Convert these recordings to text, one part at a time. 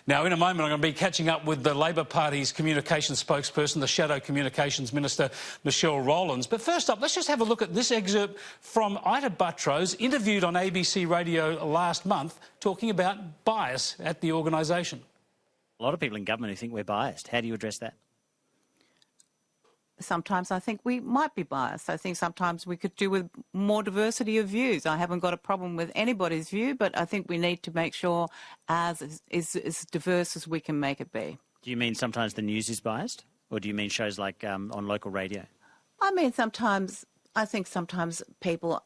Now, in a moment, I'm going to be catching up with the Labor Party's communications spokesperson, the Shadow Communications Minister, Michelle Rowland. But first up, let's just have a look at this excerpt from Ita Buttrose, interviewed on ABC Radio last month, talking about bias at the organisation. A lot of people in government who think we're biased. How do you address that? Sometimes I think we might be biased. I think sometimes we could do with more diversity of views. I haven't got a problem with anybody's view, but I think we need to make sure ours is as diverse as we can make it be. Do you mean sometimes the news is biased? Or do you mean shows like on local radio? I mean, I think sometimes people,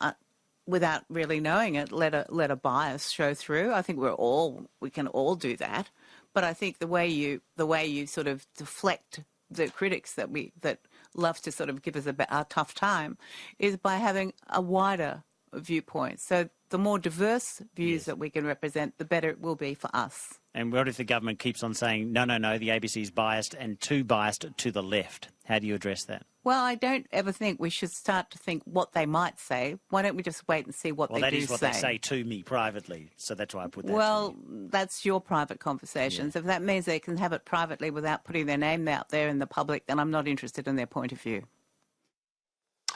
without really knowing it, let a bias show through. I think we can all do that. But I think the way you sort of deflect the critics that love to sort of give us a tough time is by having a wider viewpoint. So the more diverse views that we can represent, the better it will be for us. And what if the government keeps on saying, no, the ABC is biased and too biased to the left? How do you address that? Well, I don't ever think we should start to think what they might say. Why don't we just wait and see what they do say? Well, that is what they say to me privately, so that's why I put that Well, to you. That's your private conversations. Yeah. If that means they can have it privately without putting their name out there in the public, then I'm not interested in their point of view.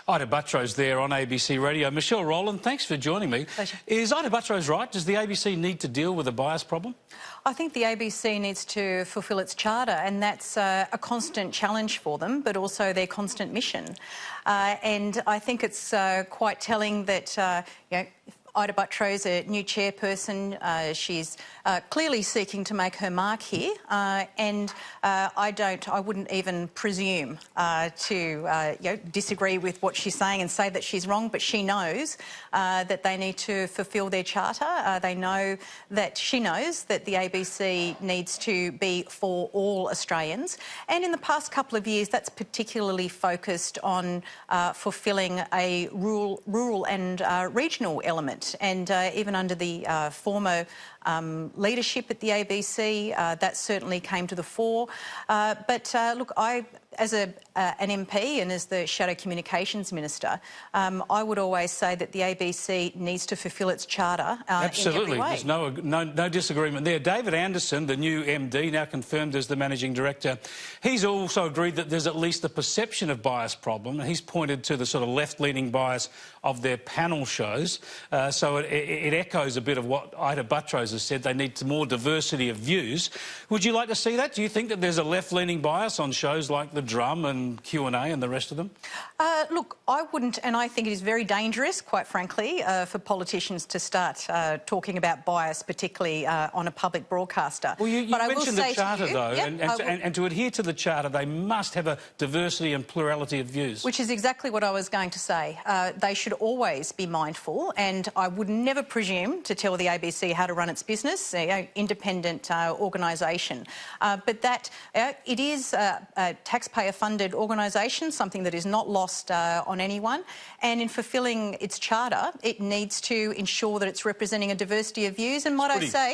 Ita Buttrose there on ABC Radio. Michelle Rowland, thanks for joining me. Pleasure. Is Ita Buttrose right? Does the ABC need to deal with a bias problem? I think the ABC needs to fulfil its charter, and that's a constant challenge for them, but also their constant mission. And I think it's quite telling that, Ita Buttrose, a new chairperson, she's clearly seeking to make her mark here, and I wouldn't even presume to disagree with what she's saying and say that she's wrong, but she knows that they need to fulfil their charter. She knows that the ABC needs to be for all Australians, and in the past couple of years that's particularly focused on fulfilling a rural and regional element. And even under the former leadership at the ABC, that certainly came to the fore. Look, as an MP and as the Shadow Communications Minister, I would always say that the ABC needs to fulfil its charter Absolutely. in every way. There's no disagreement there. David Anderson, the new MD, now confirmed as the Managing Director, he's also agreed that there's at least a perception of bias problem, and he's pointed to the sort of left-leaning bias of their panel shows. So it echoes a bit of what Ita Buttrose has said. They need more diversity of views. Would you like to see that? Do you think that there's a left-leaning bias on shows like The Drum and Q&A and the rest of them? Look, I wouldn't, and I think it is very dangerous, quite frankly, for politicians to start talking about bias, particularly on a public broadcaster. Well, you mentioned the Charter, though, and to adhere to the Charter, they must have a diversity and plurality of views. Which is exactly what I was going to say. They should always be mindful, and I would never presume to tell the ABC how to run its business, independent organisation. But that it is a taxpayer-funded organisation, something that is not lost on anyone. And in fulfilling its charter, it needs to ensure that it's representing a diversity of views. And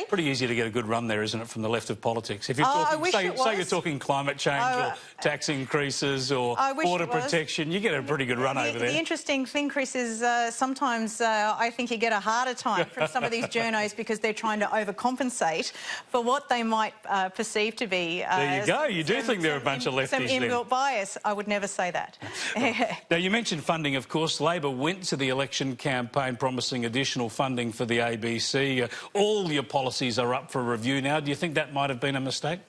pretty easy to get a good run there, isn't it, from the left of politics? If you're talking, say you're talking climate change or tax increases or border protection, you get a pretty good run over there. The interesting thing, Chris, is sometimes I think you get a harder time from some of these journos because they're trying to overcompensate for what they might perceive to be. There you go. You do think they're a bunch of lefties. Some inbuilt bias. I would never say that. Now, you mentioned funding, of course. Labor went to the election campaign promising additional funding for the ABC. All your policies are up for review now. Do you think that might have been a mistake?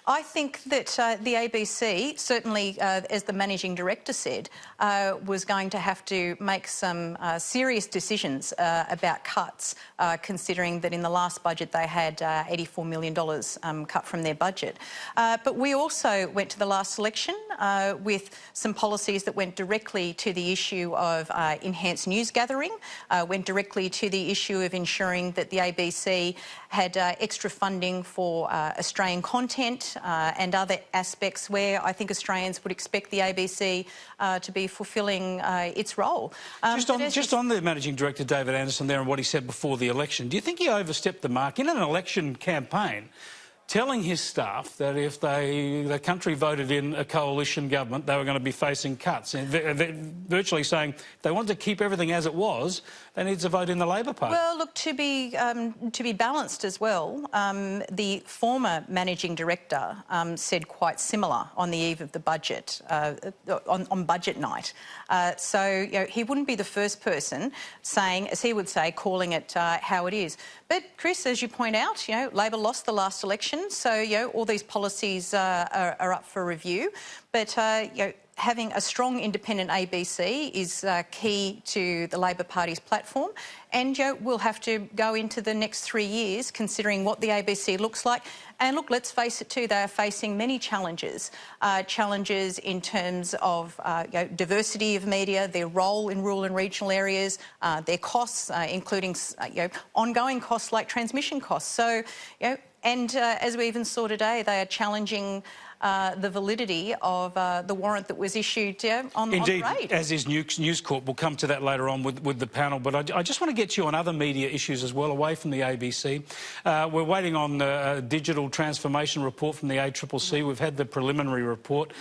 I think that the ABC, certainly as the Managing Director said, was going to have to make some serious decisions about cuts, considering that in the last budget they had $84 million cut from their budget. But we also went to the last election with some policies that went directly to the issue of enhanced news gathering, went directly to the issue of ensuring that the ABC had extra funding for Australian content and other aspects where I think Australians would expect the ABC to be fulfilling its role. Just on the Managing Director, David Anderson, there and what he said before the election, do you think he overstepped the mark in an election campaign, telling his staff that if the country voted in a coalition government, they were going to be facing cuts, and virtually saying they wanted to keep everything as it was, they need to vote in the Labor Party. Well, look, to be balanced as well, the former managing director said quite similar on the eve of the budget, on budget night. So he wouldn't be the first person saying, as he would say, calling it how it is. But Chris, as you point out, Labor lost the last election, so all these policies are up for review. But having a strong independent ABC is key to the Labor Party's platform, and we'll have to go into the next 3 years considering what the ABC looks like. And look, let's face it too, they are facing many challenges. Challenges in terms of diversity of media, their role in rural and regional areas, their costs, including ongoing costs like transmission costs. So, and as we even saw today, they are challenging the validity of the warrant that was issued on Indeed, raid. as is News Corp. We'll come to that later on with the panel. But I just want to get you on other media issues as well, away from the ABC. We're waiting on a digital transformation report from the ACCC. We've had the preliminary report.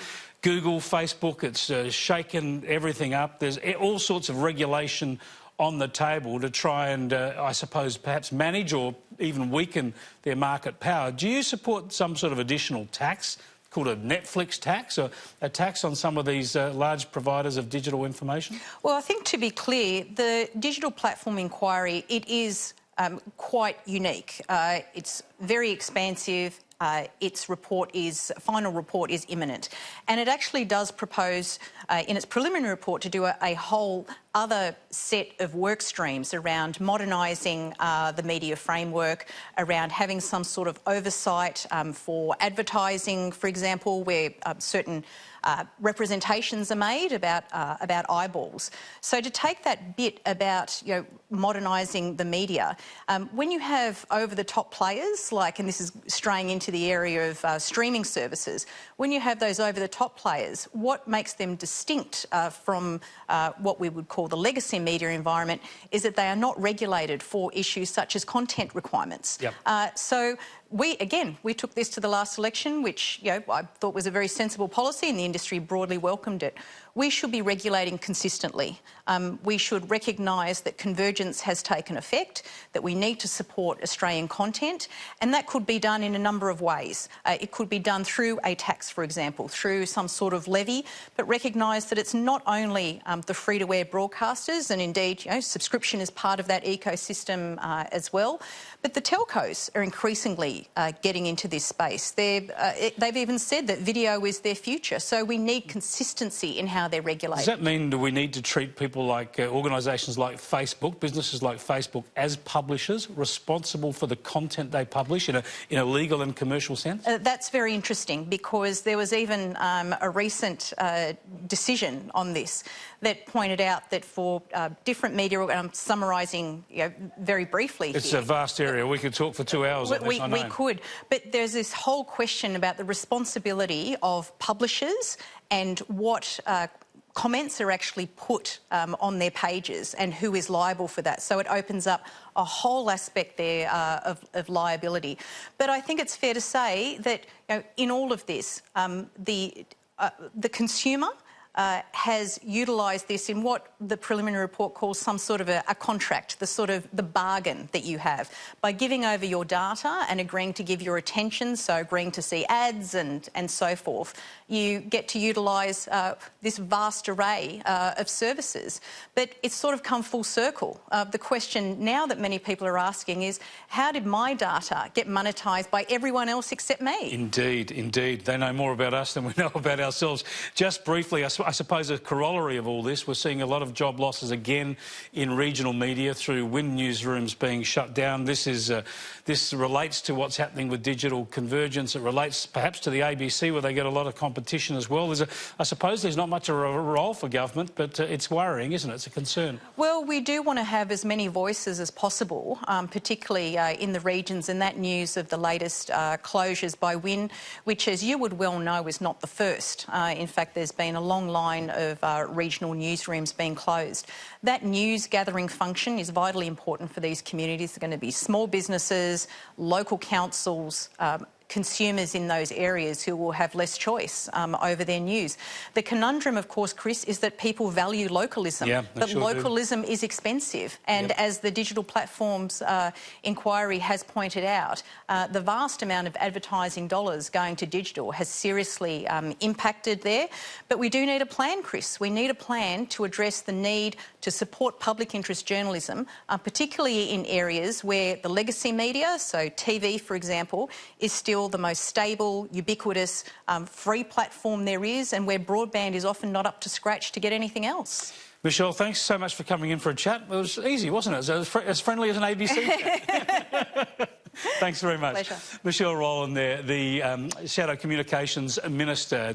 Google, Facebook, it's shaken everything up. There's all sorts of regulation on the table to try and, I suppose, perhaps manage or even weaken their market power. Do you support some sort of additional tax called a Netflix tax, or a tax on some of these large providers of digital information? Well, I think to be clear, the digital platform inquiry, it is quite unique. It's very expansive. Its final report is imminent. And it actually does propose, in its preliminary report, to do a whole other set of work streams around modernising the media framework, around having some sort of oversight for advertising, for example, where certain representations are made about eyeballs. So to take that bit about modernising the media, when you have over-the-top players, and this is straying into the area of streaming services, when you have those over-the-top players, what makes them distinct from what we would call the legacy media environment is that they are not regulated for issues such as content requirements. Yep. So we took this to the last election, which I thought was a very sensible policy, and the industry broadly welcomed it. We should be regulating consistently. We should recognise that convergence has taken effect, that we need to support Australian content, and that could be done in a number of ways. It could be done through a tax, for example, through some sort of levy, but recognise that it's not only the free-to-air broadcasters, and indeed subscription is part of that ecosystem as well, but the telcos are increasingly getting into this space. They've even said that video is their future, so we need consistency in how they're regulated. Does that mean do we need to treat people like organisations like Facebook, businesses like Facebook, as publishers responsible for the content they publish in a legal and commercial sense? That's very interesting, because there was even a recent decision on this that pointed out that for different media, and I'm summarising very briefly It's here. a vast area. We could talk for 2 hours on this, I know. We could, but there's this whole question about the responsibility of publishers and what comments are actually put on their pages and who is liable for that. So it opens up a whole aspect there of liability. But I think it's fair to say that in all of this, the consumer has utilised this in what the preliminary report calls some sort of a contract, the bargain that you have. By giving over your data and agreeing to give your attention, so agreeing to see ads and so forth, you get to utilise this vast array of services. But it's sort of come full circle. The question now that many people are asking is, how did my data get monetised by everyone else except me? Indeed, indeed. They know more about us than we know about ourselves. Just briefly, I suppose a corollary of all this, we're seeing a lot of job losses again in regional media through WIN newsrooms being shut down. This relates to what's happening with digital convergence. It relates perhaps to the ABC, where they get a lot of competition as well. I suppose there's not much of a role for government, but it's worrying, isn't it? It's a concern. Well, we do want to have as many voices as possible, particularly in the regions, and that news of the latest closures by WIN, which, as you would well know, is not the first. In fact, there's been a long line of regional newsrooms being closed. That news gathering function is vitally important for these communities. They're going to be small businesses, local councils, consumers in those areas who will have less choice over their news. The conundrum, of course, Chris, is that people value localism, but sure localism is expensive. And as the Digital Platforms inquiry has pointed out, the vast amount of advertising dollars going to digital has seriously impacted there. But we do need a plan, Chris. We need a plan to address the need to support public interest journalism, particularly in areas where the legacy media, so TV, for example, is still the most stable, ubiquitous, free platform there is, and where broadband is often not up to scratch to get anything else. Michelle, thanks so much for coming in for a chat. It was easy, wasn't it? It was as friendly as an ABC chat. Thanks very much. Pleasure. Michelle Rowland there, the Shadow Communications Minister.